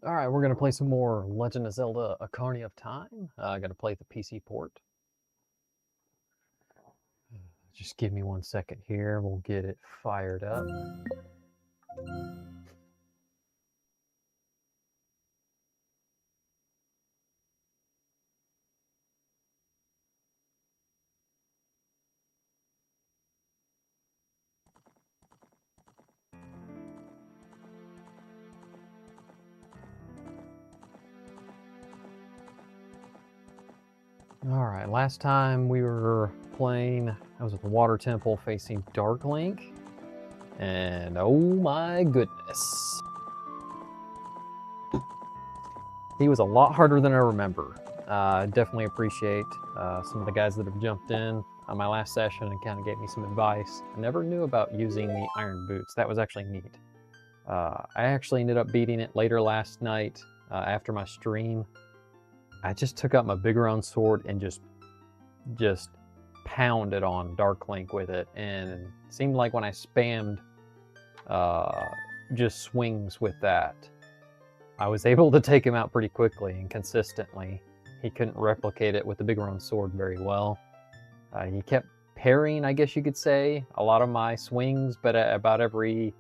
Alright, we're going to play some more Legend of Zelda Ocarina of Time. I got to play the PC port. Just give me 1 second here. We'll get it fired up. Alright, last time we were playing, I was at the Water Temple facing Dark Link. And oh my goodness. He was a lot harder than I remember. I definitely appreciate some of the guys that have jumped in on my last session and kind of gave me some advice. I never knew about using the iron boots. That was actually neat. I actually ended up beating it later last night after my stream. I just took out my big round sword and just pounded on Dark Link with it, and it seemed like when I spammed just swings with that, I was able to take him out pretty quickly and consistently. He couldn't replicate it with the big round sword very well. He kept parrying, I guess you could say, a lot of my swings, but about every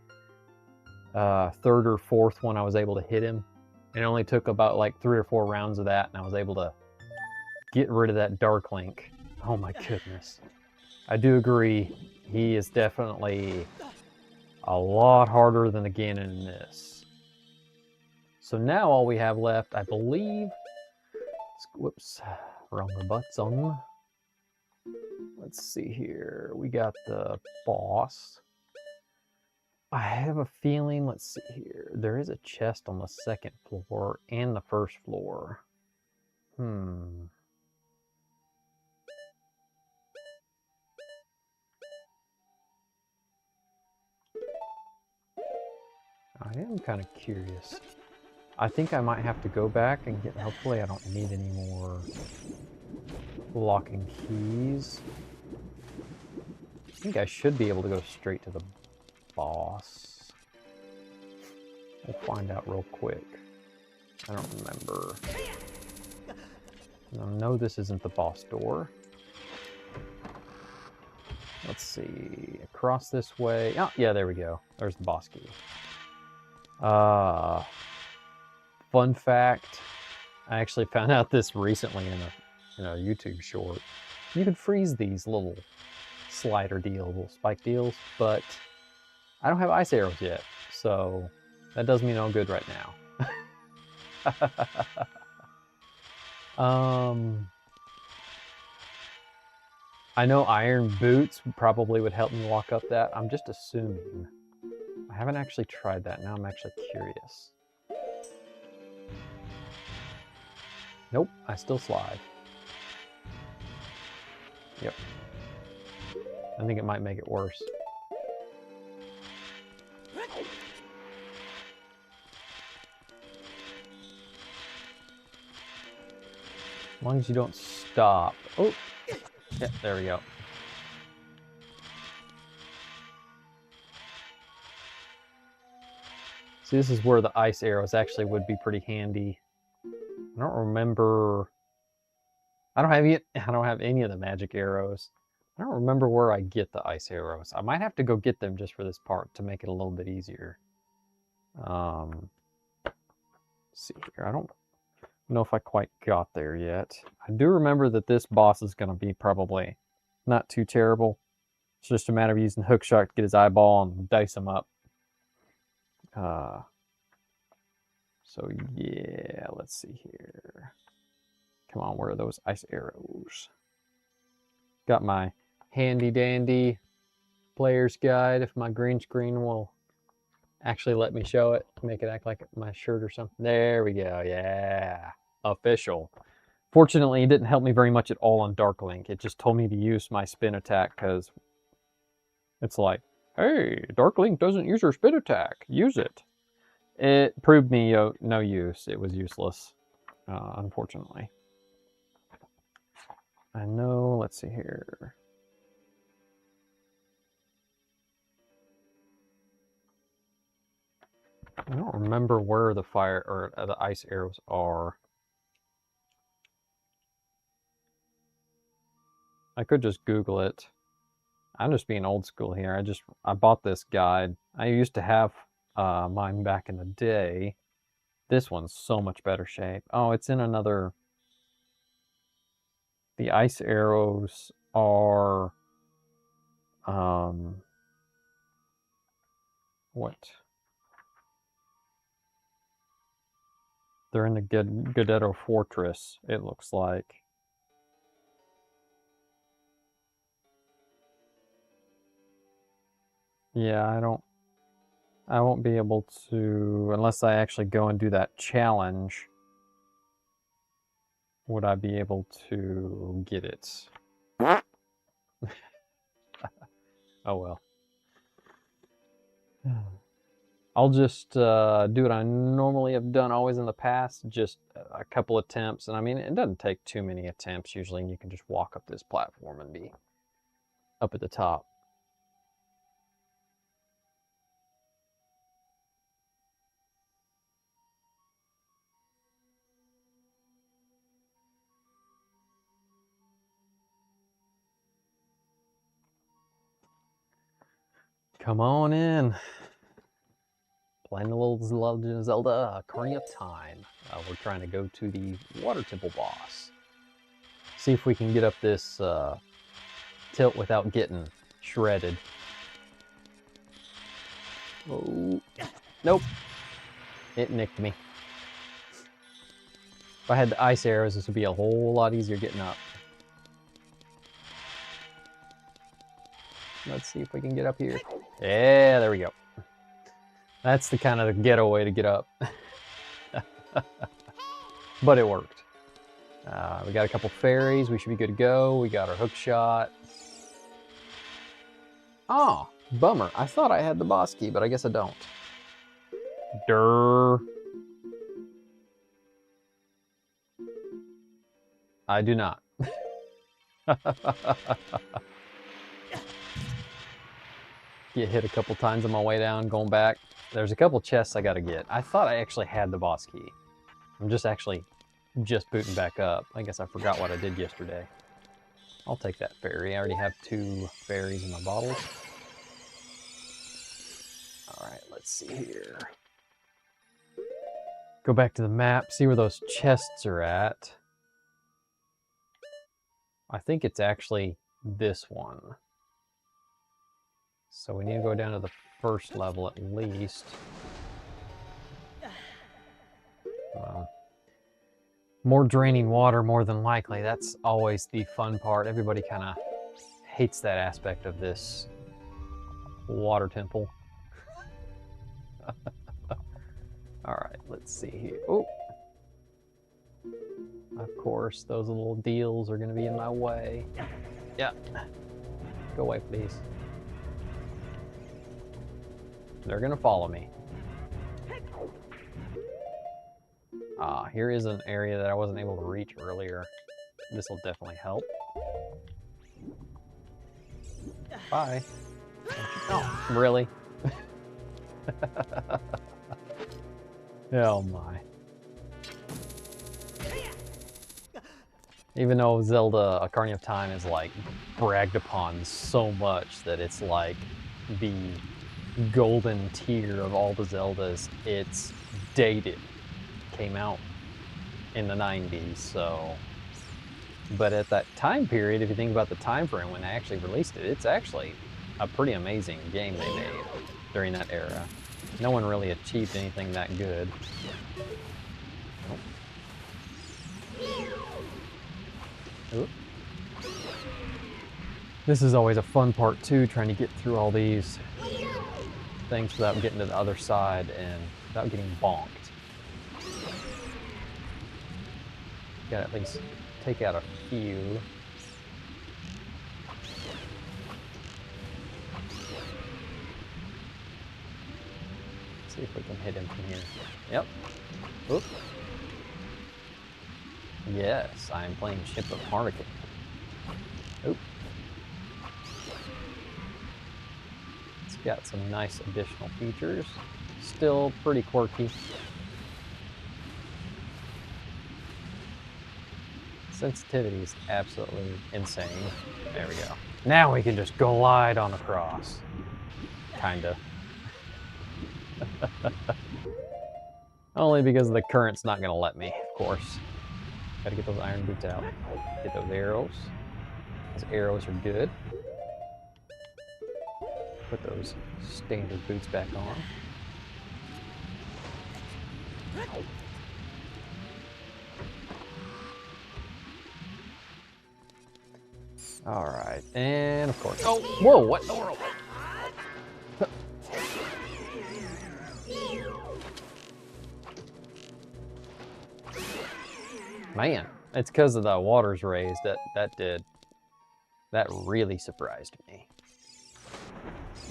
third or fourth one I was able to hit him. It only took about like 3 or 4 rounds of that, and I was able to get rid of that Dark Link. Oh my goodness. I do agree, he is definitely a lot harder than the Ganon in this. So now all we have left, I believe, whoops, wrong button. Let's see here, we got the boss. I have a feeling, let's see here, there is a chest on the 2nd floor and the 1st floor. I am kind of curious. I think I might have to go back and get, hopefully I don't need any more locking keys. I think I should be able to go straight to the boss. We'll find out real quick. I don't remember. No, this isn't the boss door. Let's see. Across this way. Oh, yeah, there we go. There's the boss key. Fun fact. I actually found out this recently in a YouTube short. You could freeze these little slider deals, little spike deals, but I don't have ice arrows yet, so that does me no good right now. I know iron boots probably would help me walk up that. I'm just assuming. I haven't actually tried that. Now I'm actually curious. Nope, I still slide. Yep. I think it might make it worse. As long as you don't stop. Oh, yeah, there we go. See, this is where the ice arrows actually would be pretty handy. I don't remember. I don't have any of the magic arrows. I don't remember where I get the ice arrows. I might have to go get them just for this part to make it a little bit easier. Let's see here. I don't know if I quite got there yet. I do remember that this boss is going to be probably not too terrible. It's just a matter of using hookshot to get his eyeball and dice him up. So yeah, let's see here. Come on, where are those ice arrows? Got my handy dandy player's guide. If my green screen will actually let me show it, make it act like my shirt or something. There we go, yeah. Official. Fortunately, it didn't help me very much at all on Dark Link. It just told me to use my spin attack because it's like, hey, Dark Link doesn't use her spin attack. Use it. It proved me no use. It was useless, unfortunately. I know, let's see here. I don't remember where the fire or the ice arrows are. I could just Google it. I'm just being old school here. I bought this guide. I used to have mine back in the day. This one's so much better shape. Oh, it's in another. The ice arrows are what? They're in the Godetto Fortress, it looks like. Yeah, I won't be able to, unless I actually go and do that challenge, would I be able to get it? Oh well. I'll just do what I normally have done always in the past, just a couple attempts. And I mean, it doesn't take too many attempts usually, and you can just walk up this platform and be up at the top. Come on in. Playing a little Legend of Zelda Ocarina of Time. We're trying to go to the Water Temple boss. See if we can get up this tilt without getting shredded. Oh, nope. It nicked me. If I had the ice arrows, this would be a whole lot easier getting up. Let's see if we can get up here. Yeah, there we go. That's the kind of getaway to get up. But it worked. We got a couple fairies. We should be good to go. We got our hook shot. Oh, bummer. I thought I had the boss key, but I guess I don't. Durr. I do not. Get hit a couple times on my way down, going back. There's a couple chests I gotta get. I thought I actually had the boss key. I'm just booting back up. I guess I forgot what I did yesterday. I'll take that fairy. I already have 2 fairies in my bottles. Alright, let's see here. Go back to the map, see where those chests are at. I think it's actually this one. So we need to go down to the first level at least. More draining water, more than likely. That's always the fun part. Everybody kind of hates that aspect of this water temple. Alright, let's see here. Oh! Of course, those little deals are going to be in my way. Yeah. Go away, please. They're going to follow me. Here is an area that I wasn't able to reach earlier. This will definitely help. Bye. Oh, really? Oh my. Even though Zelda Ocarina of Time is like bragged upon so much that it's like the golden tier of all the Zeldas, it's dated. Came out in the 90s, so. But at that time period, if you think about the time frame when they actually released it, it's actually a pretty amazing game they made during that era. No one really achieved anything that good. Oop. This is always a fun part too, trying to get through all these things without getting to the other side and without getting bonked. Gotta at least take out a few. Let's see if we can hit him from here. Yep. Oop. Yes, I am playing Ship of Harlequin. Oop. It's got some nice additional features. still pretty quirky. Sensitivity is absolutely insane. There we go. Now we can just glide on across. Kinda. Only because the current's not gonna let me, of course. Gotta get those iron boots out. Get those arrows. Those arrows are good. Put those standard boots back on. Alright, and of course. Oh, whoa, what in the world? Man, it's because of the water's raised that really surprised me.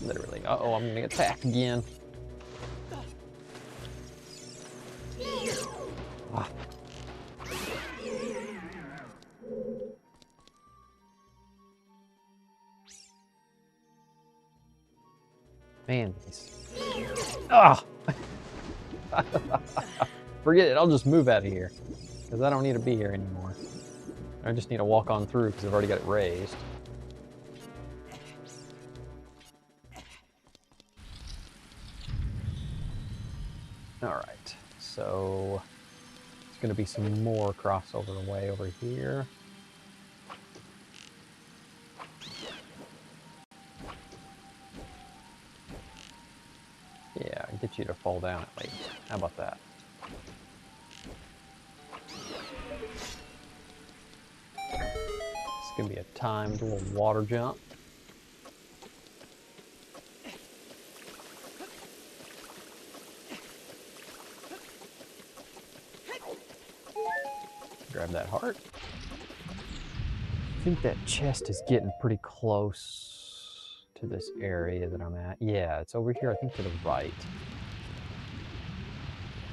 Literally. Uh-oh, I'm gonna get attacked again. Ah. Man, these. Ah! Forget it, I'll just move out of here. Because I don't need to be here anymore. I just need to walk on through because I've already got it raised. Alright, so there's going to be some more crossover way over here. Yeah, get you to fall down at least. How about that? It's going to be a timed little water jump. Grab that heart. I think that chest is getting pretty close to this area that I'm at. Yeah, it's over here, I think to the right.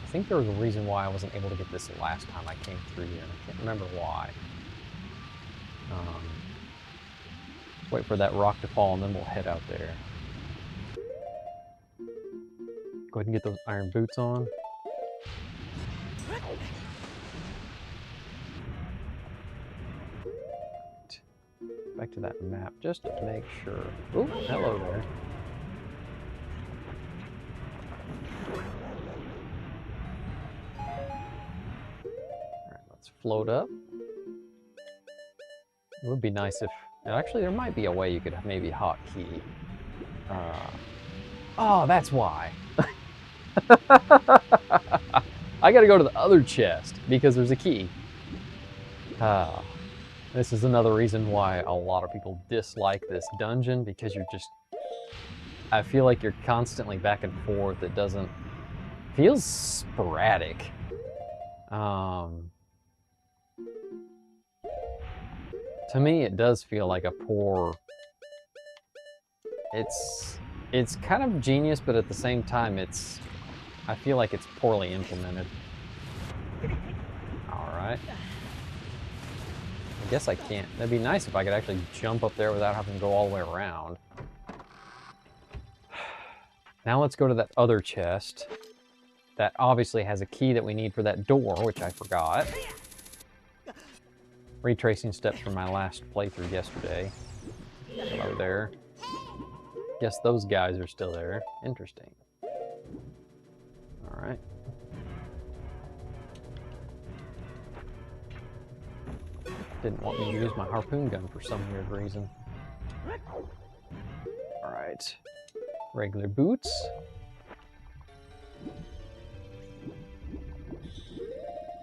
I think there was a reason why I wasn't able to get this last time I came through here, and I can't remember why. Let's wait for that rock to fall and then we'll head out there. Go ahead and get those iron boots on. Back to that map just to make sure. Oh, hello there. Alright, let's float up. It would be nice if... Actually, there might be a way you could maybe hotkey. Oh, that's why. I gotta go to the other chest because there's a key. This is another reason why a lot of people dislike this dungeon, because you're just... I feel like you're constantly back and forth. It doesn't... feels sporadic. To me, it does feel like a poor... It's kind of genius, but at the same time, I feel like it's poorly implemented. Alright. I guess I can't. That'd be nice if I could actually jump up there without having to go all the way around. Now let's go to that other chest. That obviously has a key that we need for that door, which I forgot. Retracing steps from my last playthrough yesterday. Hello there. Guess those guys are still there. Interesting. Alright. Didn't want me to use my harpoon gun for some weird reason. Alright. Regular boots.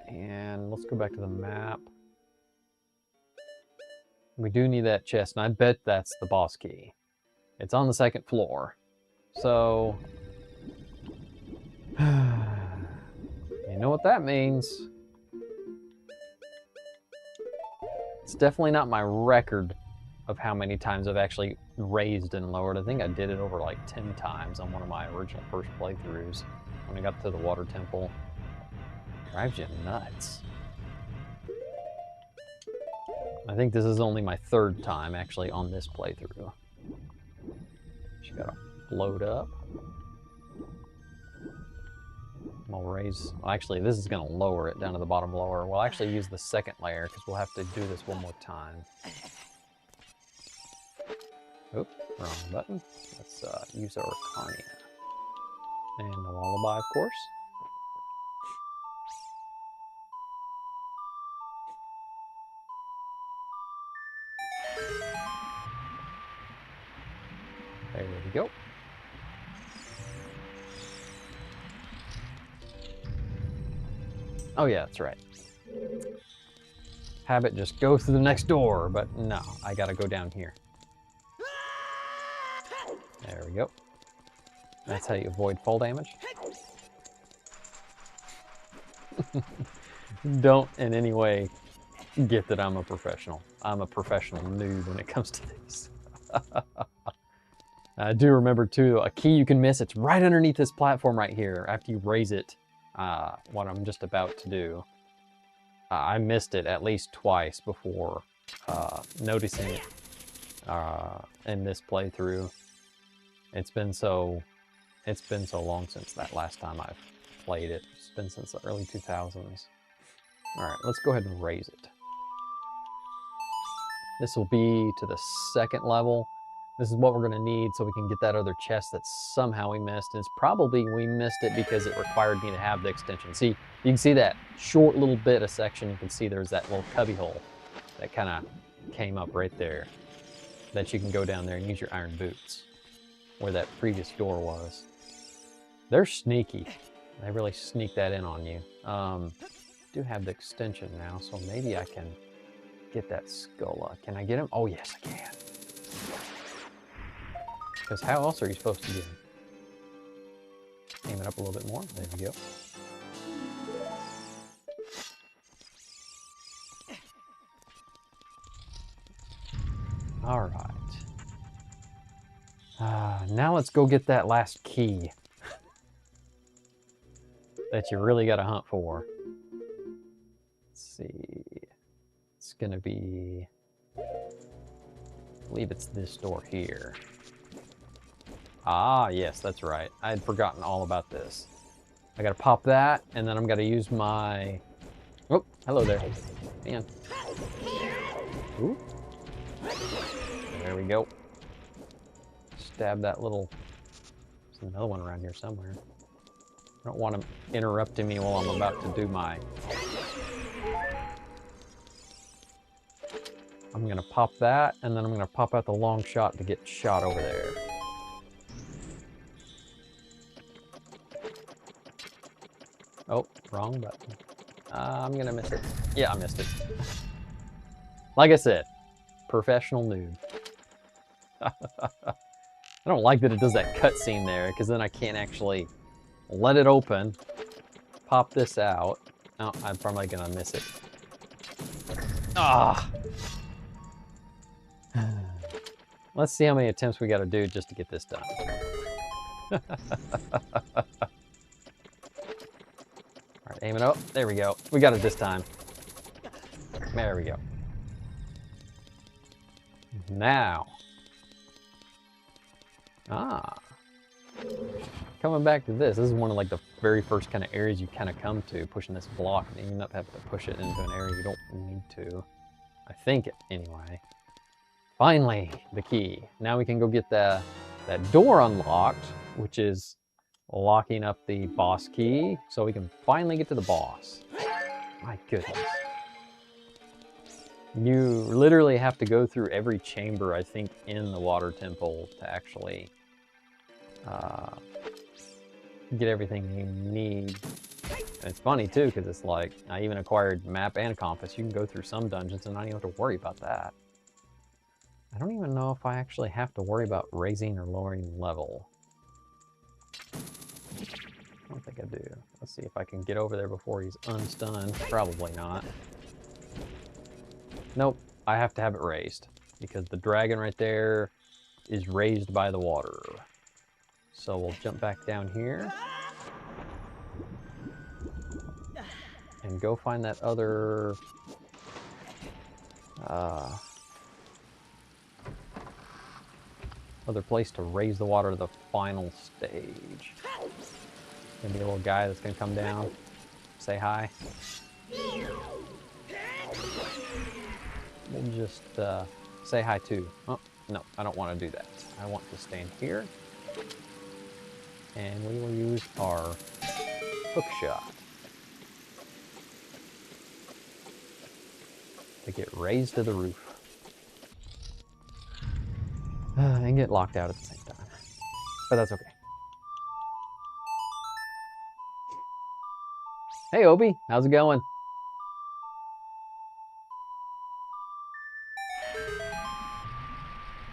And let's go back to the map. We do need that chest, and I bet that's the boss key. It's on the second floor. So... you know what that means. It's definitely not my record of how many times I've actually raised and lowered. I think I did it over like 10 times on one of my original first playthroughs when I got to the water temple. Drives you nuts. I think this is only my third time actually on this playthrough. Just gotta float up. We'll raise, well, actually this is gonna lower it down to the bottom lower. We'll actually use the second layer because we'll have to do this one more time. Oop, wrong button. Let's use our Carnia. And the lullaby, of course. There we go. Oh yeah, that's right. Have it just go through the next door, but no, I gotta go down here. There we go. That's how you avoid fall damage. Don't in any way get that I'm a professional. I'm a professional noob when it comes to this. I do remember too, a key you can miss, it's right underneath this platform right here after you raise it, what I'm just about to do. I missed it at least twice before noticing it in this playthrough. It's been so long since that last time I've played it. It's been since the early 2000s. All right, let's go ahead and raise it. This will be to the second level. This is what we're gonna need so we can get that other chest that somehow we missed. And it's probably we missed it because it required me to have the extension. See, you can see that short little bit of section. You can see there's that little cubby hole that kind of came up right there that you can go down there and use your iron boots where that previous door was. They're sneaky. They really sneak that in on you. Do have the extension now, so maybe I can get that Skulla. Can I get him? Oh yes, I can. Because how else are you supposed to get him? Aim it up a little bit more. There we go. All right. Now let's go get that last key that you really got to hunt for. Let's see. It's going to be, I believe it's this door here. Ah, yes, that's right. I had forgotten all about this. I gotta pop that, and then I'm gonna use my... Oh, hello there. Man. Ooh. There we go. Stab that little... There's another one around here somewhere. I don't want him interrupting me while I'm about to do my... I'm gonna pop that, and then I'm gonna pop out the long shot to get shot over there. Oh, wrong button. I'm gonna miss it. Yeah, I missed it. Like I said, professional noob. I don't like that it does that cutscene there, because then I can't actually let it open, pop this out. Oh, I'm probably gonna miss it. Ah! Let's see how many attempts we gotta do just to get this done. Alright, aim it up. There we go. We got it this time. There we go. Now. Coming back to this. This is one of like the very first kind of areas you kind of come to, pushing this block, and you end up having to push it into an area you don't need to. I think, anyway. Finally, the key. Now we can go get that door unlocked, which is locking up the boss key, so we can finally get to the boss. My goodness. You literally have to go through every chamber, I think, in the water temple to actually get everything you need. And it's funny too, because it's like, I even acquired map and compass. You can go through some dungeons and not even have to worry about that. I don't even know if I actually have to worry about raising or lowering level. I don't think I do. Let's see if I can get over there before he's unstunned. Probably not. Nope, I have to have it raised because the dragon right there is raised by the water. So we'll jump back down here and go find that other place to raise the water to the final stage. Gonna be a little guy that's gonna come down, say hi. We'll just say hi too. Oh, no, I don't want to do that. I want to stand here. And we will use our hook shot to get raised to the roof. And get locked out at the same time. But that's okay. Hey Obi, how's it going?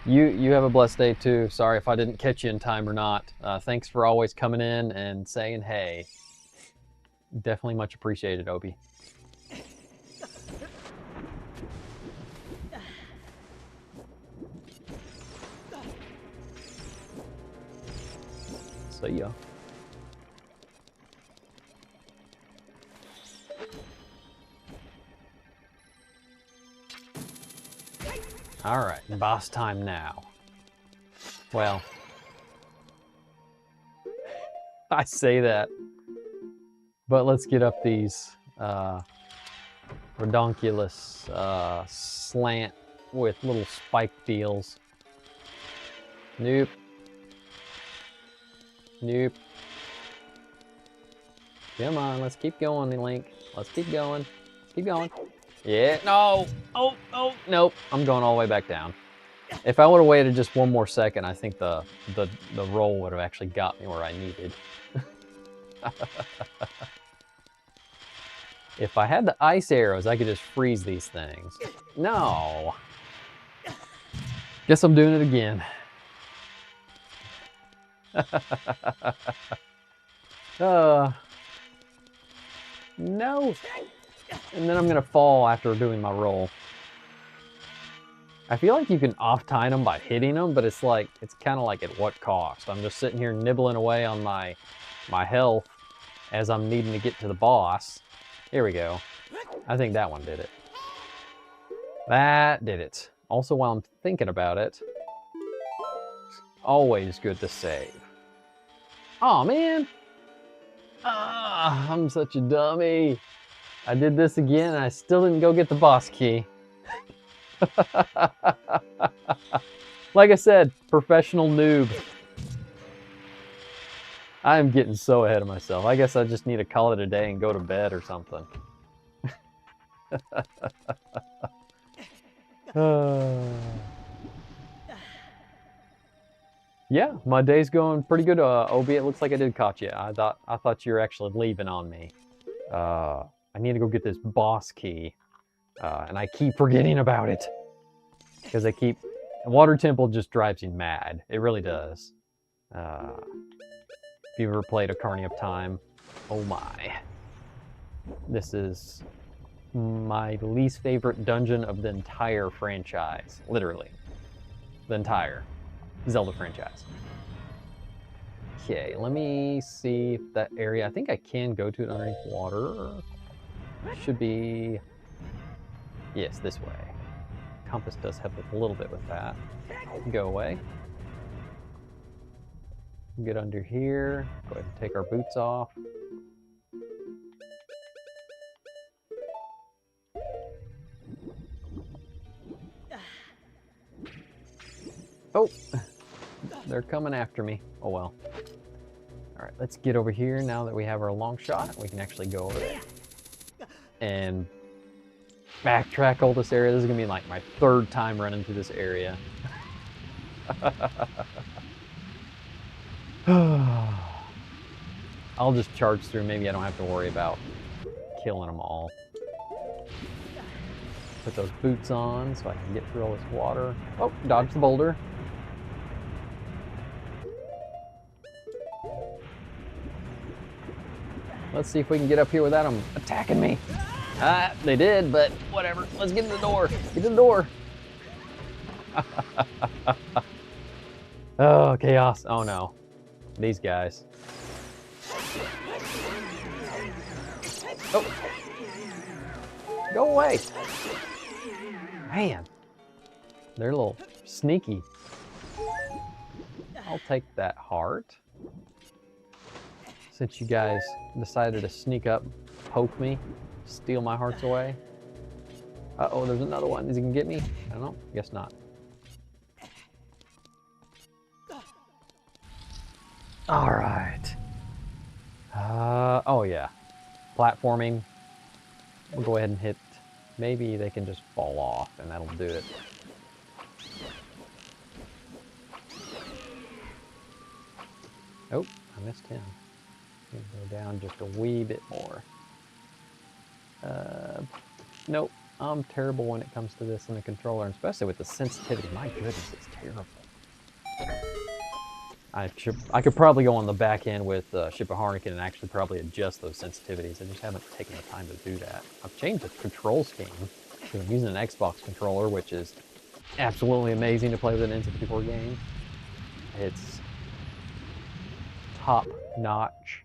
You have a blessed day too. Sorry if I didn't catch you in time or not. Thanks for always coming in and saying hey. Definitely much appreciated, Obi. See ya. All right, boss time now. Well, I say that, but let's get up these redonkulous slant with little spike deals. Nope. Nope. Come on, let's keep going, Link. Let's keep going. Let's keep going. Yeah, no. Oh, nope. I'm going all the way back down. If I would have waited just one more second, I think the roll would have actually got me where I needed. If I had the ice arrows, I could just freeze these things. No. Guess I'm doing it again. No. And then I'm gonna fall after doing my roll. I feel like you can off-time them by hitting them, but it's like, it's kind of like at what cost? I'm just sitting here nibbling away on my health as I'm needing to get to the boss. Here we go. I think that one did it. That did it. Also, while I'm thinking about it, always good to save. Oh man! Ah, I'm such a dummy. I did this again and I still didn't go get the boss key. Like I said, professional noob. I'm getting so ahead of myself. I guess I just need to call it a day and go to bed or something. Yeah, my day's going pretty good, Obi. It looks like I did catch you. I thought you were actually leaving on me. I need to go get this boss key, and I keep forgetting about it because Water Temple just drives you mad. It really does. If you've ever played Ocarina of Time, oh my, this is my least favorite dungeon of the entire franchise. Literally, the entire Zelda franchise. Okay, let me see if that area, I think I can go to it underneath water. Should be, yes, this way. Compass does help a little bit with that. Go away. Get under here. Go ahead and take our boots off. Oh, they're coming after me. Oh well. All right, let's get over here now that we have our long shot. We can actually go over there and backtrack all this area. This is gonna be like my third time running through this area. I'll just charge through. Maybe I don't have to worry about killing them all. Put those boots on so I can get through all this water. Oh, dodge the boulder. Let's see if we can get up here without them attacking me. They did, but whatever. Let's get in the door. Get in the door. Oh, chaos. Oh no. These guys. Oh. Go away. Man. They're a little sneaky. I'll take that heart. Since you guys decided to sneak up, poke me, steal my hearts away. Uh-oh, there's another one. Is he gonna get me? I don't know. Guess not. All right. Oh yeah. Platforming. We'll go ahead and hit. Maybe they can just fall off, and that'll do it. Oh, I missed him. Go down just a wee bit more. Nope. I'm terrible when it comes to this in the controller, and especially with the sensitivity. My goodness, it's terrible. I could probably go on the back end with Ship of Harnican and actually probably adjust those sensitivities. I just haven't taken the time to do that. I've changed the control scheme because I'm using an Xbox controller, which is absolutely amazing to play with an N64 game. It's top notch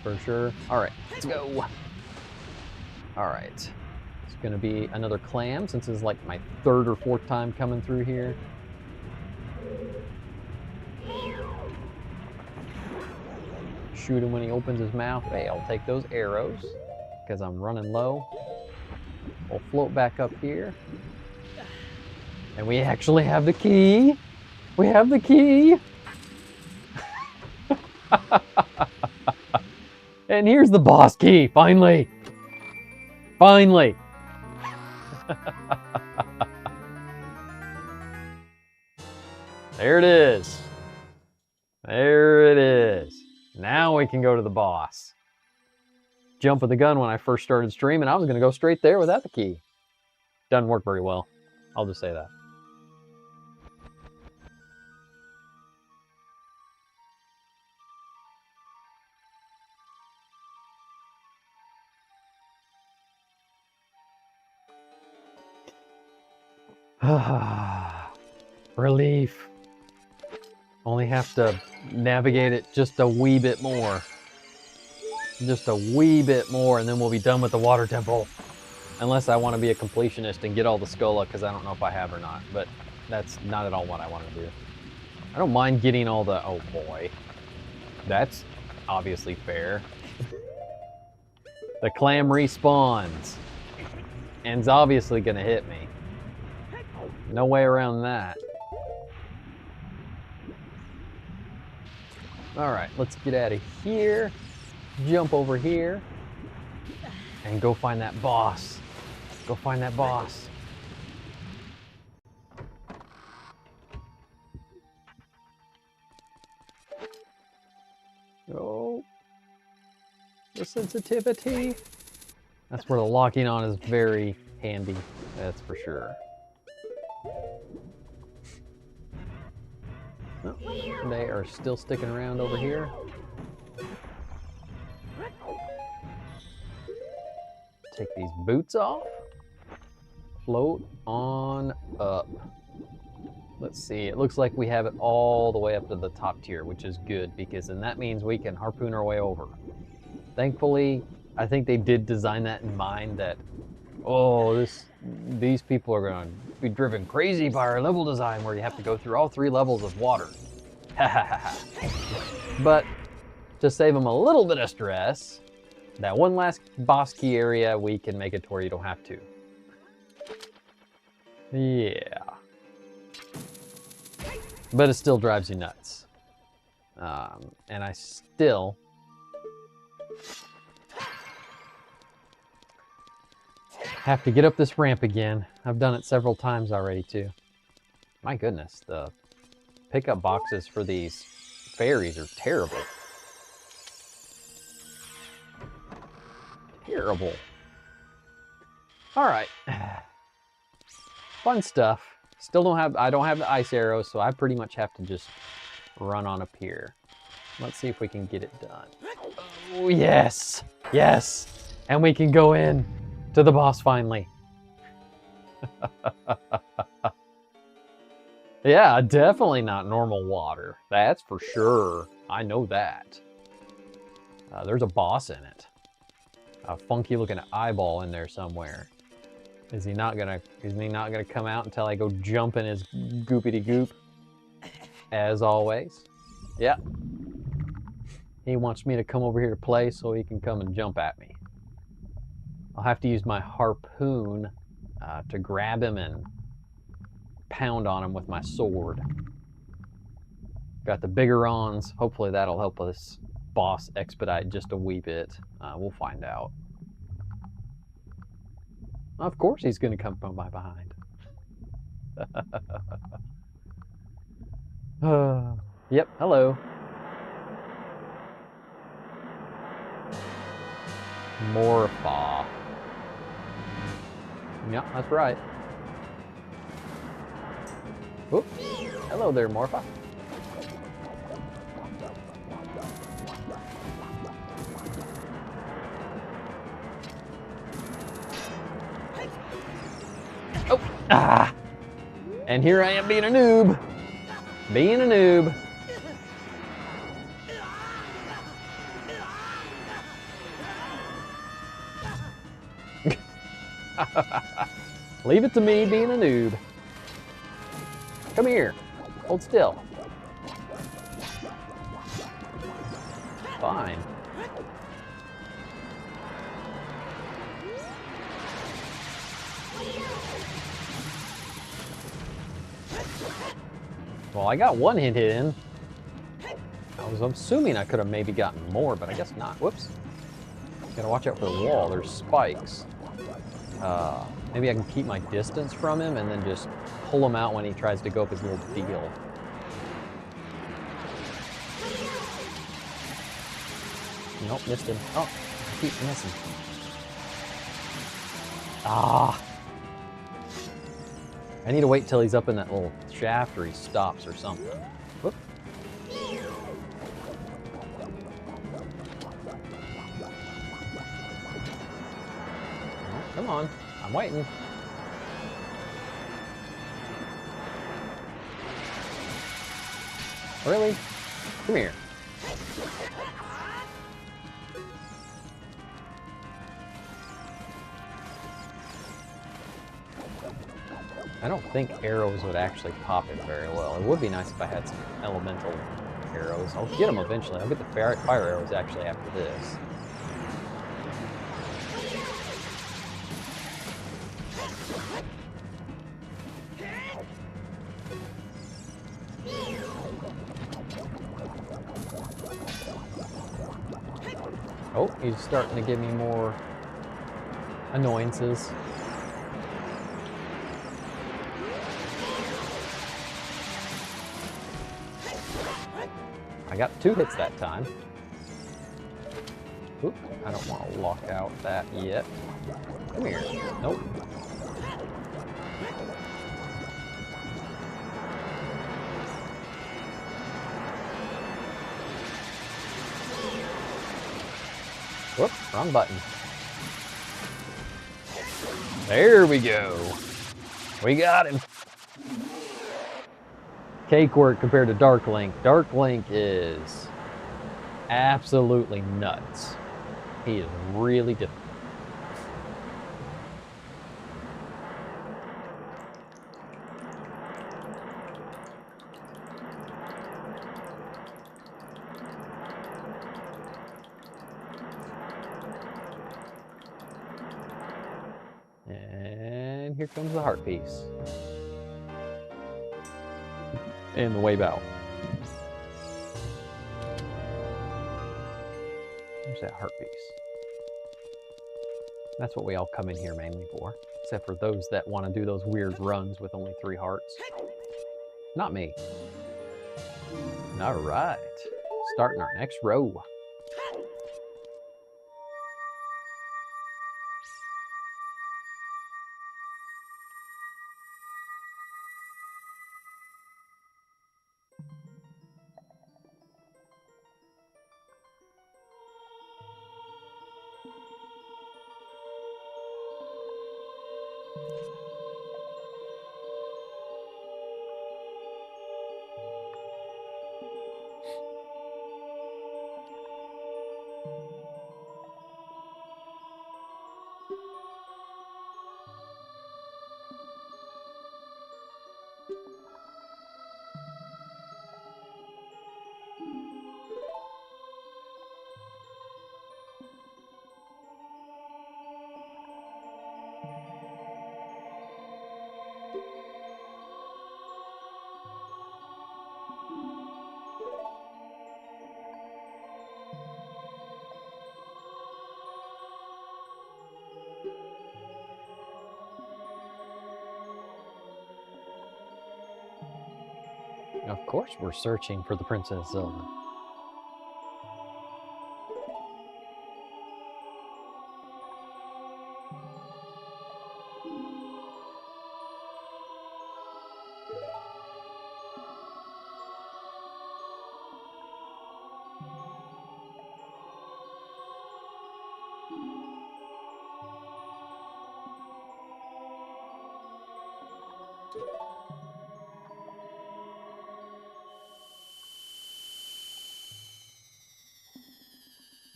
for sure. All right, let's go. All right, it's gonna be another clam since it's like my third or fourth time coming through here. Shoot him when he opens his mouth. Hey, I'll take those arrows because I'm running low. We'll float back up here. And we actually have the key. We have the key. And here's the boss key, finally. Finally. There it is. There it is. Now we can go to the boss. Jump with the gun when I first started streaming. I was going to go straight there without the key. Doesn't work very well. I'll just say that. Relief. Only have to navigate it just a wee bit more. Just a wee bit more, and then we'll be done with the water temple. Unless I want to be a completionist and get all the Skola, because I don't know if I have or not. But that's not at all what I want to do. I don't mind getting all the... Oh boy. That's obviously fair. The clam respawns. And it's obviously going to hit me. No way around that. Alright, let's get out of here. Jump over here. And go find that boss. Go find that boss. Oh. The sensitivity. That's where the locking on is very handy. That's for sure. Oh, they are still sticking around over here. Take these boots off. Float on up. Let's see, it looks like we have it all the way up to the top tier, which is good because then that means we can harpoon our way over. Thankfully, I think they did design that in mind that, oh, these people are going to be driven crazy by our level design where you have to go through all 3 levels of water. But to save them a little bit of stress, that one last boss key area, we can make it to where you don't have to. Yeah. But it still drives you nuts. And I still have to get up this ramp again. I've done it several times already too. My goodness, the pickup boxes for these fairies are terrible. Terrible. All right. Fun stuff. Still don't have, I don't have the ice arrows, so I pretty much have to just run on up here. Let's see if we can get it done. Oh, yes. Yes. And we can go in to the boss finally. Yeah, definitely not normal water. That's for sure. I know that. There's a boss in it. A funky looking eyeball in there somewhere. Is he not gonna come out until I go jump in his goopity goop? As always. Yep. He wants me to come over here to play so he can come and jump at me. I'll have to use my harpoon to grab him and pound on him with my sword. Got the bigarons. Hopefully that'll help this boss expedite just a wee bit. We'll find out. Of course he's going to come from my behind. Yep, hello. Morpha. Yep, that's right. Oop. Hello there, Morpha. Oh! Ah! And here I am being a noob. Being a noob. Leave it to me being a noob. Come here. Hold still. Fine. Well, I got one hit in. I was assuming I could have maybe gotten more, but I guess not. Whoops. Gotta watch out for the wall. There's spikes. Maybe I can keep my distance from him and then just pull him out when he tries to go up his little deal. Nope, missed him. Oh, I keep missing. Ah! I need to wait till he's up in that little shaft or he stops or something. Whoop. Oh, come on, I'm waiting. Really? Come here. I don't think arrows would actually pop it very well. It would be nice if I had some elemental arrows. I'll get them eventually. I'll get the fire arrows actually after this. Oh, he's starting to give me more annoyances. I got 2 hits that time. Oop, I don't want to lock out that yet. Come here. Nope. Whoops, wrong button. There we go. We got him. Cake work compared to Dark Link. Dark Link is absolutely nuts. He is really difficult. And here comes the heart piece. And the wave out. There's that heart piece. That's what we all come in here mainly for. Except for those that want to do those weird runs with only 3 hearts. Not me. Alright. Starting our next row. Of course we're searching for the Princess Zelda.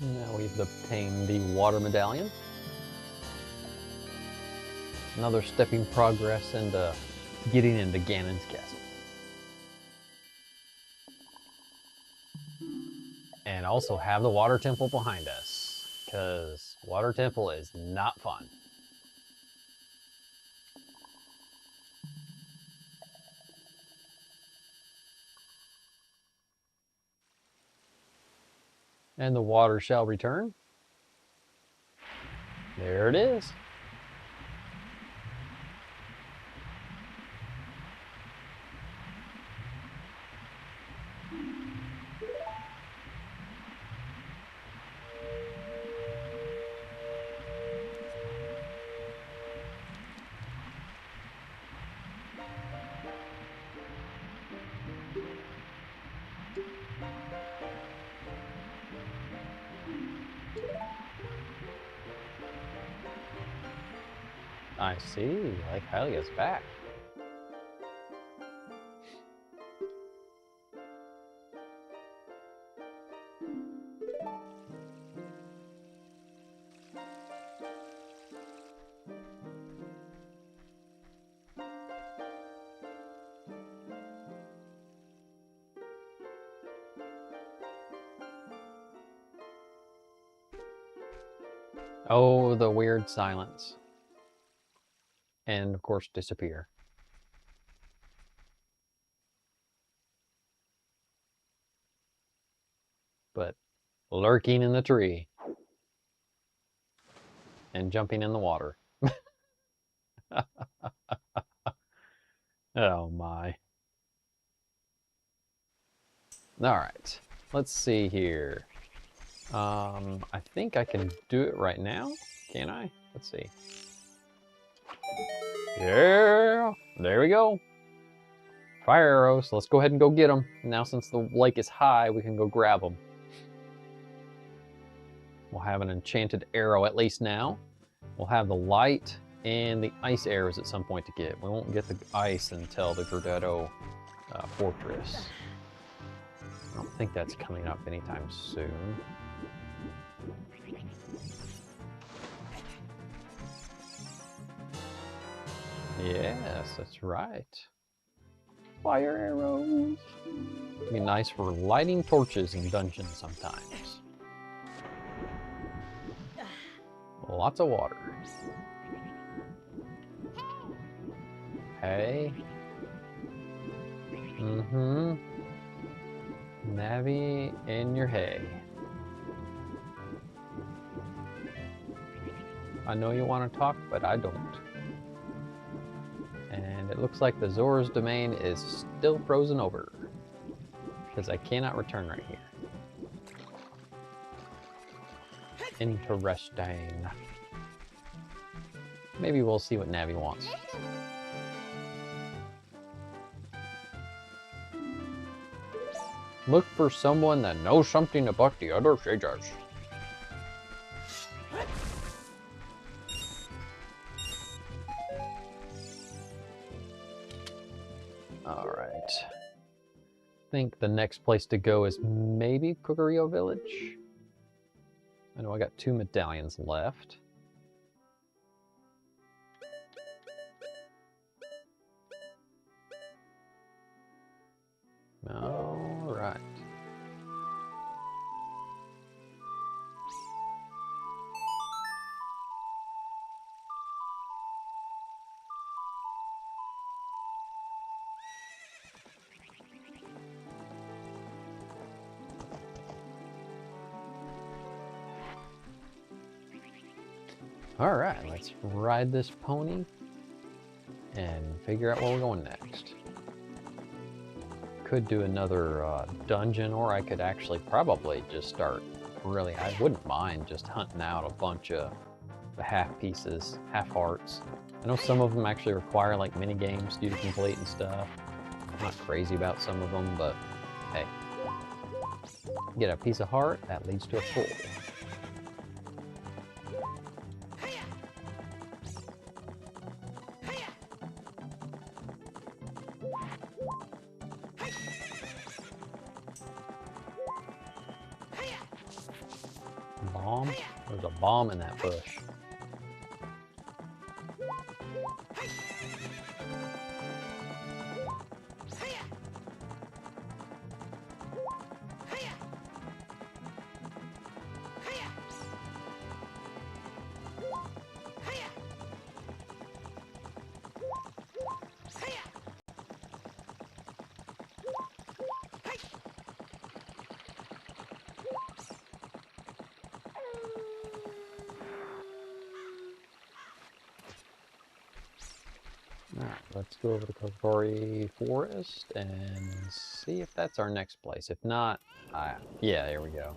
Now we've obtained the water medallion. Another stepping progress into getting into Ganon's castle. And also have the water temple behind us, because water temple is not fun. And the water shall return. There it is. I see, like Hylia's back. Oh, the weird silence. And of course, disappear. But lurking in the tree. And jumping in the water. Oh my. Alright, let's see here. I think I can do it right now. Can I? Let's see. Yeah, there we go. Fire arrows. Let's go ahead and go get them. Now since the lake is high, we can go grab them. We'll have an enchanted arrow at least now. We'll have the light and the ice arrows at some point to get. We won't get the ice until the Gerudo fortress. I don't think that's coming up anytime soon. Yes, that's right. Fire arrows. It'd be nice for lighting torches in dungeons sometimes. Lots of water. Hey. Navi in your hay. I know you want to talk, but I don't. And it looks like the Zora's domain is still frozen over, because I cannot return right here. Interesting. Maybe we'll see what Navi wants. Look for someone that knows something about the other sages. Alright. I think the next place to go is maybe Kokurio Village. I know I got 2 medallions left. Alright. Alright, let's ride this pony and figure out where we're going next. could do another dungeon, or I could actually probably just start really, I wouldn't mind just hunting out a bunch of the half pieces, half hearts. I know some of them actually require like mini games to complete and stuff. I'm not crazy about some of them, but hey, get a piece of heart, that leads to a full. Bomb? There's a bomb in that bush. Alright, let's go over to Kokori Forest and see if that's our next place. If not, yeah, there we go.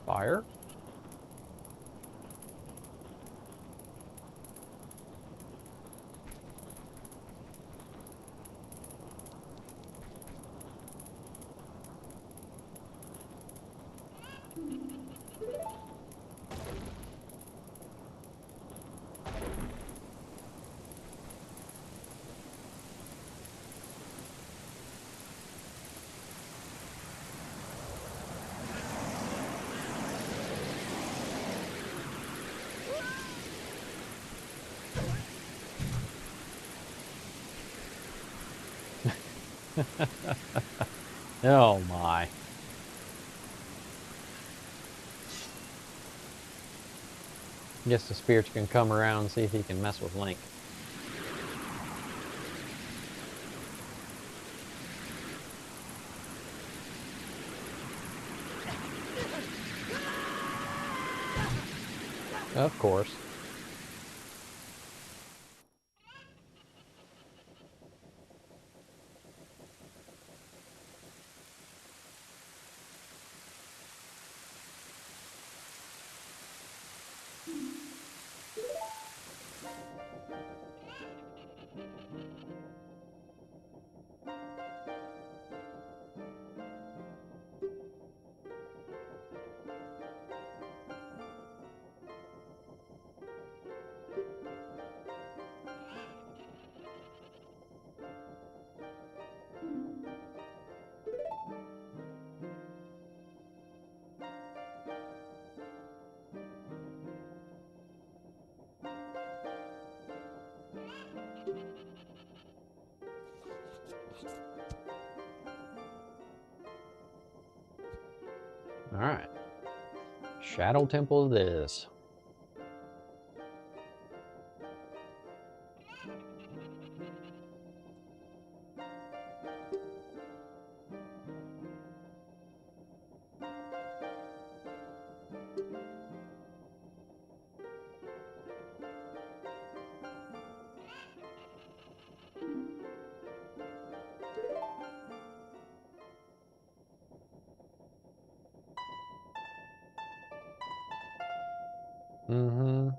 Fire? Oh my. Guess the spirits can come around and see if he can mess with Link. Of course. Alright. Shadow Temple it is. Mm-hmm.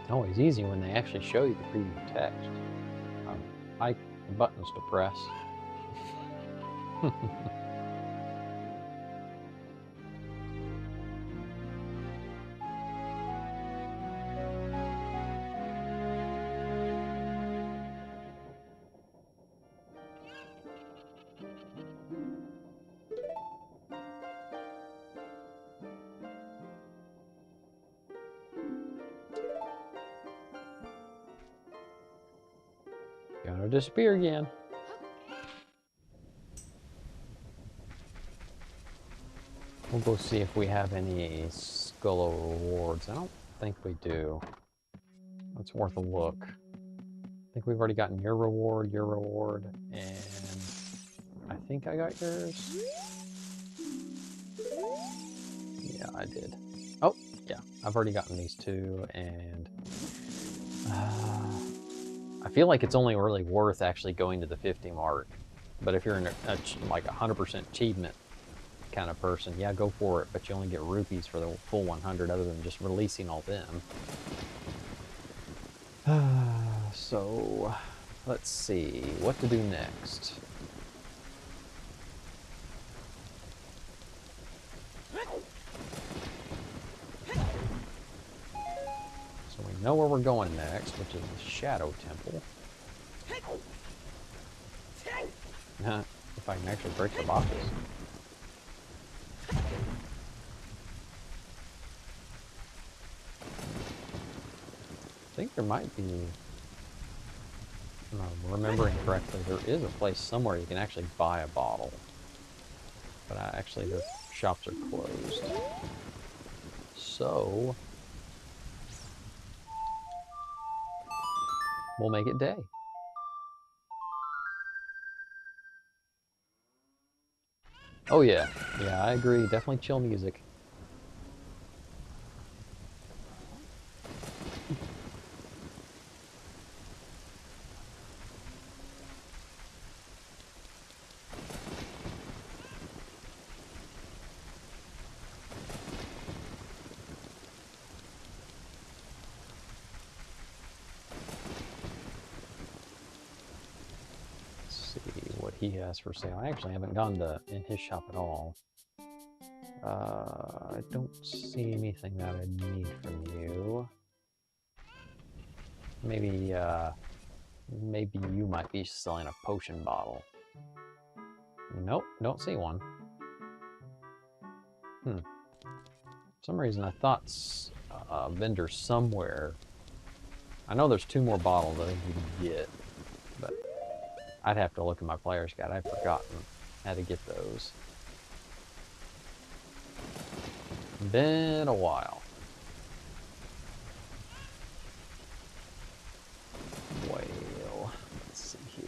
It's always easy when they actually show you the preview text. Like buttons to press. Gonna disappear again. We'll go see if we have any Skullo rewards. I don't think we do. It's worth a look. I think we've already gotten your reward, and I think I got yours. Yeah, I did. Oh, yeah, I've already gotten these two, and I feel like it's only really worth actually going to the 50 mark. But if you're in like 100% achievement kind of person, yeah, go for it. But you only get rupees for the full 100 other than just releasing all them. So, let's see what to do next. So we know where we're going next, which is the Shadow Temple. If I can actually break the boxes. I think there might be, if I'm remembering correctly, there is a place somewhere you can actually buy a bottle. But actually the shops are closed. So, we'll make it day. Oh yeah, I agree, definitely chill music. He has for sale. I actually haven't gone in his shop at all. I don't see anything that I need from you. Maybe maybe you might be selling a potion bottle. Nope, don't see one. For some reason I thought a vendor somewhere. I know there's 2 more bottles I think you can get, but I'd have to look at my player's guide. I've forgotten how to get those. Been a while. Well, let's see here.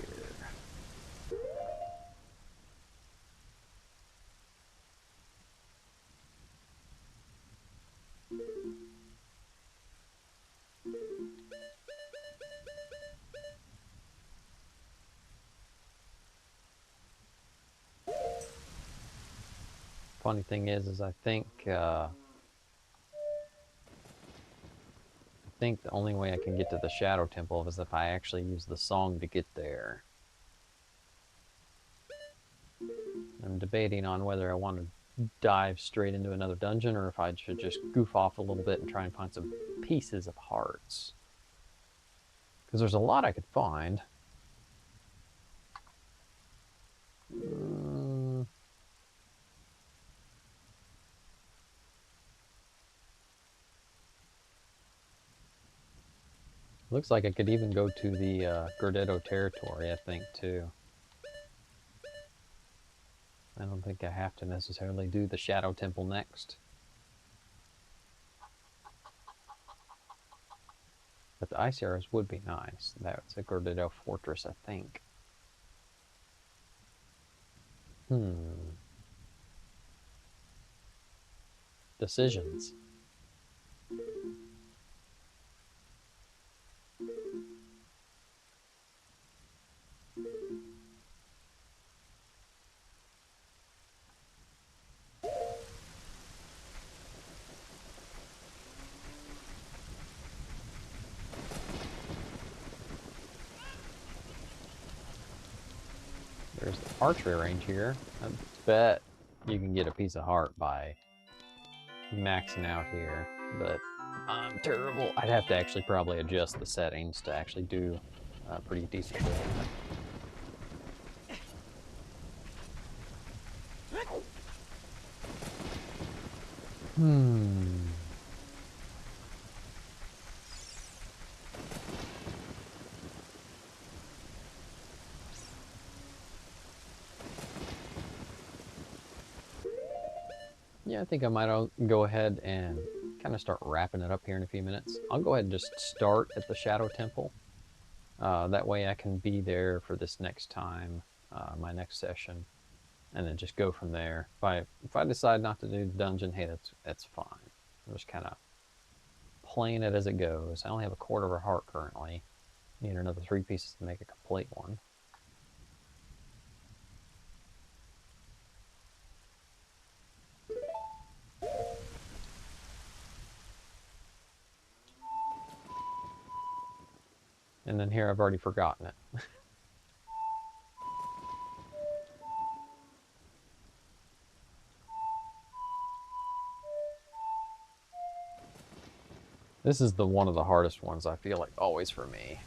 Funny thing is I think the only way I can get to the Shadow Temple is if I actually use the song to get there. I'm debating on whether I want to dive straight into another dungeon or if I should just goof off a little bit and try and find some pieces of hearts. Because there's a lot I could find. Looks like I could even go to the Gordetto territory, I think, too. I don't think I have to necessarily do the Shadow Temple next. But the Ice Arrows would be nice. That's a Gordetto fortress, I think. Decisions. There's the archery range here. I bet you can get a piece of heart by maxing out here, but I'm terrible. I'd have to actually probably adjust the settings to actually do a pretty decent job. Yeah, I think I might go ahead and kind of start wrapping it up here in a few minutes. I'll go ahead and just start at the Shadow Temple. That way I can be there for this next time, my next session, and then just go from there. If I decide not to do the dungeon, hey, that's fine. I'm just kind of playing it as it goes. I only have a quarter of a heart currently. Need another 3 pieces to make a complete one. And then here I've already forgotten it. This is one of the hardest ones, I feel like, always for me.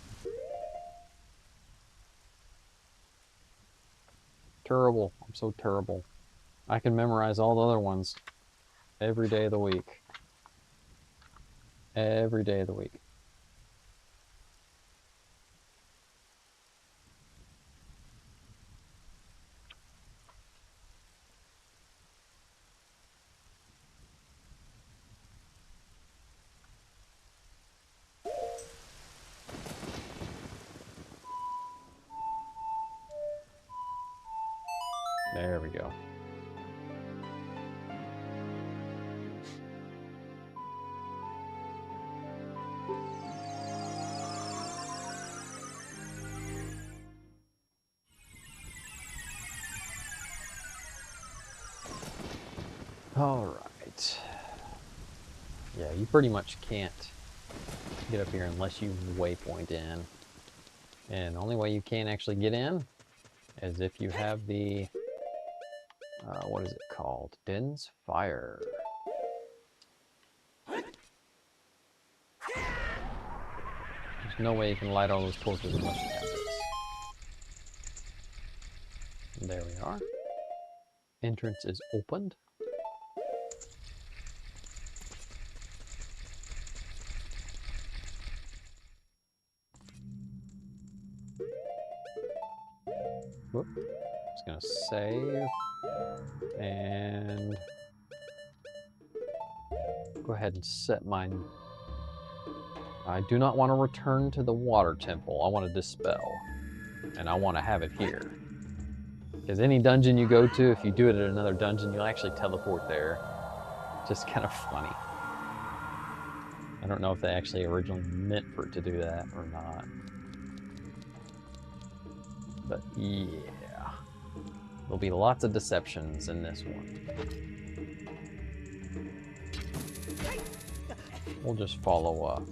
Terrible. I'm so terrible. I can memorize all the other ones every day of the week. Every day of the week. There we go. All right. Yeah, you pretty much can't get up here unless you waypoint in. And the only way you can actually get in is if you have the, what is it called? Din's Fire. There's no way you can light all those torches unless you have this. And there we are. Entrance is opened. Whoop. Just gonna save and go ahead and set mine. I do not want to return to the water temple. I want to dispel, and I want to have it here. Because any dungeon you go to, if you do it at another dungeon, you'll actually teleport there. Just kind of funny. I don't know if they actually originally meant for it to do that or not. But yeah, there'll be lots of deceptions in this one. We'll just follow up.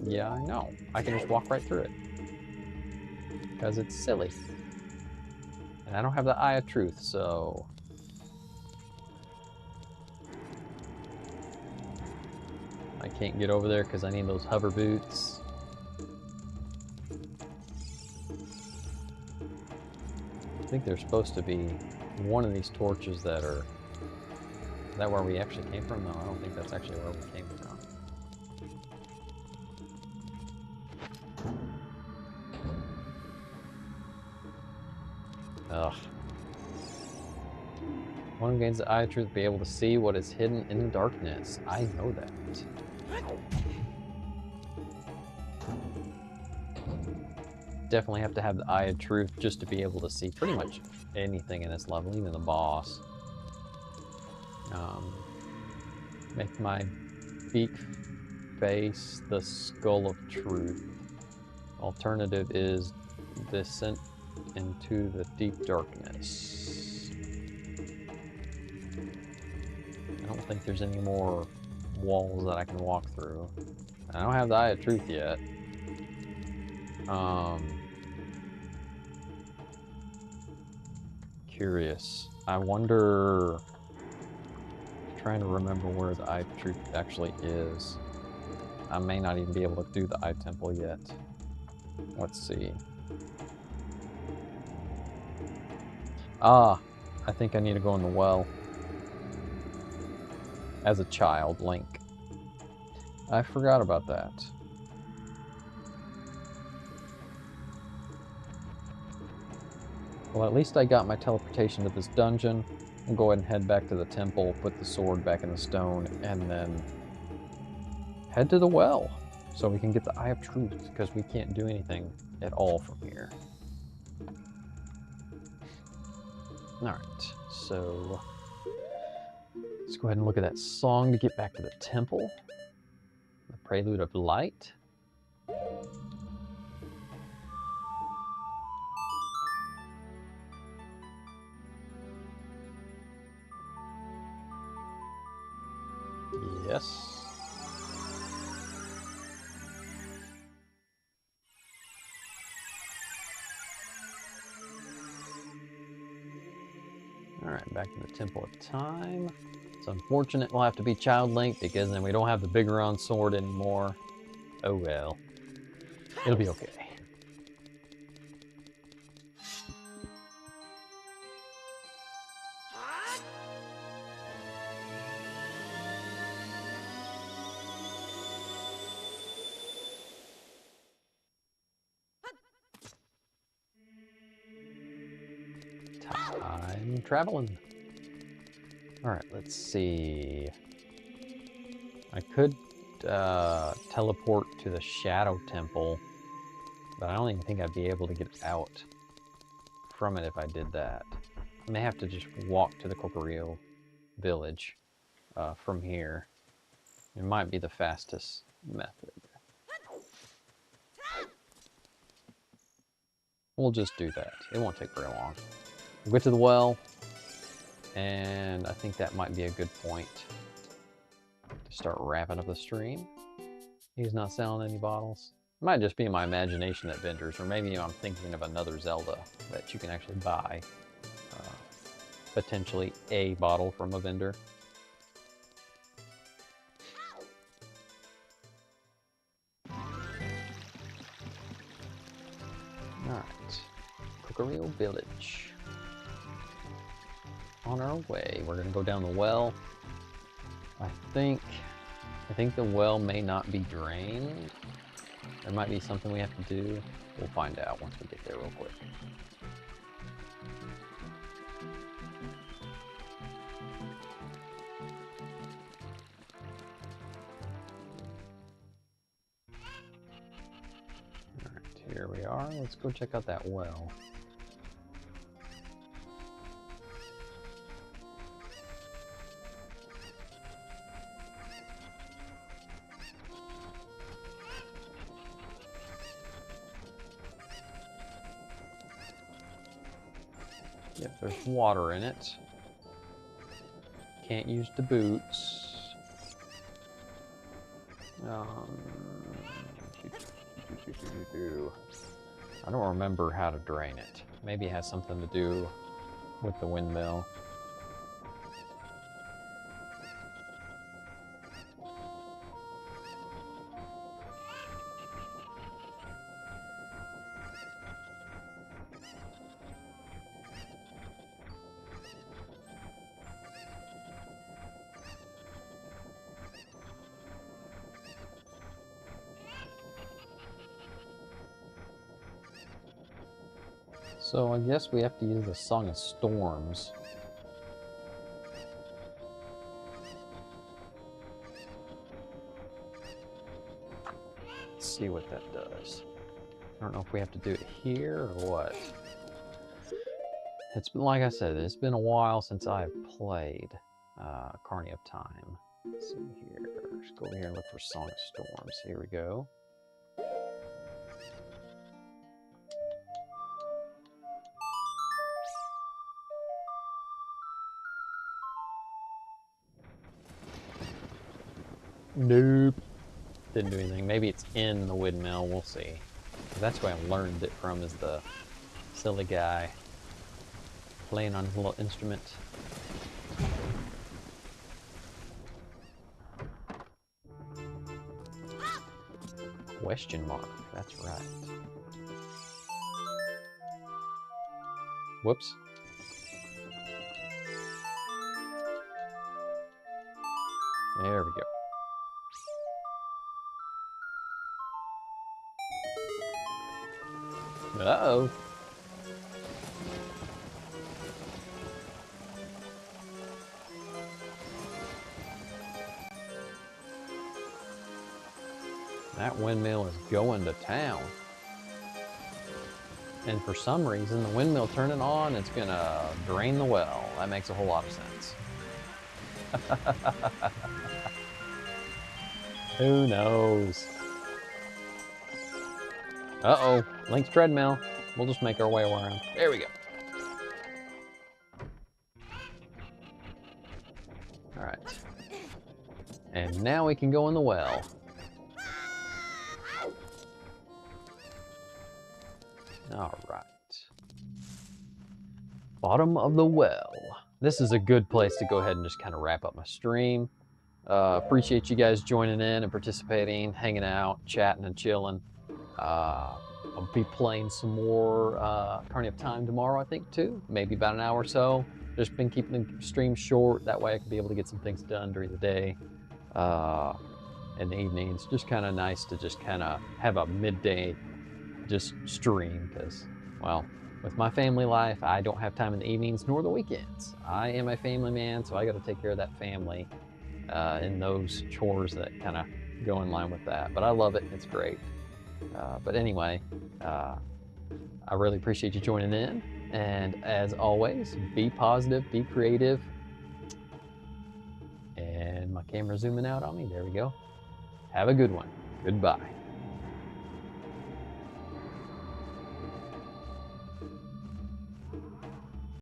Yeah, I know. I can just walk right through it. Because it's silly. And I don't have the Eye of Truth, so... I can't get over there because I need those hover boots. I think there's supposed to be one of these torches that are... Is that where we actually came from? No, I don't think that's actually where we came from. Ugh. One who gains the Eye of Truth, be able to see what is hidden in the darkness. I know that. Definitely have to have the Eye of Truth just to be able to see pretty much anything in this level, even the boss. Make my beak face the Skull of Truth. Alternative is descent into the deep darkness. I don't think there's any more walls that I can walk through. I don't have the Eye of Truth yet. Curious. I wonder... Trying to remember where the Eye of Truth actually is. I may not even be able to do the Eye Temple yet. Let's see. Ah, I think I need to go in the well. As a child, Link. I forgot about that. Well, at least I got my teleportation to this dungeon. We'll go ahead and head back to the temple, put the sword back in the stone, and then head to the well so we can get the Eye of Truth, because we can't do anything at all from here. Alright, so let's go ahead and look at that song to get back to the temple. The Prelude of Light. Yes. Alright, back to the Temple of Time. It's unfortunate we'll have to be Child Link because then we don't have the Bigoron sword anymore. Oh well. It'll be okay. Time traveling. Alright, let's see. I could teleport to the Shadow Temple, but I don't even think I'd be able to get out from it if I did that. I may have to just walk to the Kokorio village from here. It might be the fastest method. We'll just do that. It won't take very long. We'll get to the well, and I think that might be a good point to start wrapping up the stream. He's not selling any bottles. It might just be my imagination at vendors, or maybe I'm thinking of another Zelda that you can actually buy. Potentially a bottle from a vendor. Alright, Kokorio Village. On our way, we're gonna go down the well. I think the well may not be drained. There might be something we have to do. We'll find out once we get there real quick. Alright, here we are. Let's go check out that well. Yep, there's water in it. Can't use the boots. I don't remember how to drain it. Maybe it has something to do with the windmill. So I guess we have to use the Song of Storms. Let's see what that does. I don't know if we have to do it here or what. It's been, like I said, it's been a while since I've played Carnia of Time. Let's see here. Let's go over here and look for Song of Storms. Here we go. Nope. Didn't do anything. Maybe it's in the windmill. We'll see. That's where I learned it from, is the silly guy playing on his little instrument. Question mark. That's right. Whoops. There we go. Uh-oh. That windmill is going to town. And for some reason, the windmill turning on, it's gonna drain the well. That makes a whole lot of sense. Who knows? Uh-oh, Link's treadmill. We'll just make our way around. There we go. All right. And now we can go in the well. All right. Bottom of the well. This is a good place to go ahead and just kind of wrap up my stream. Appreciate you guys joining in and participating, hanging out, chatting and chilling. I'll be playing some more Carney of Time tomorrow, I think, too. Maybe about an hour or so. Just been keeping the stream short. That way I can be able to get some things done during the day and the evenings. Just kind of nice to just kind of have a midday just stream because, well, with my family life, I don't have time in the evenings nor the weekends. I am a family man, so I got to take care of that family and those chores that kind of go in line with that. But I love it. It's great. But anyway, I really appreciate you joining in. And as always, be positive, be creative. And my camera's zooming out on me. There we go. Have a good one. Goodbye.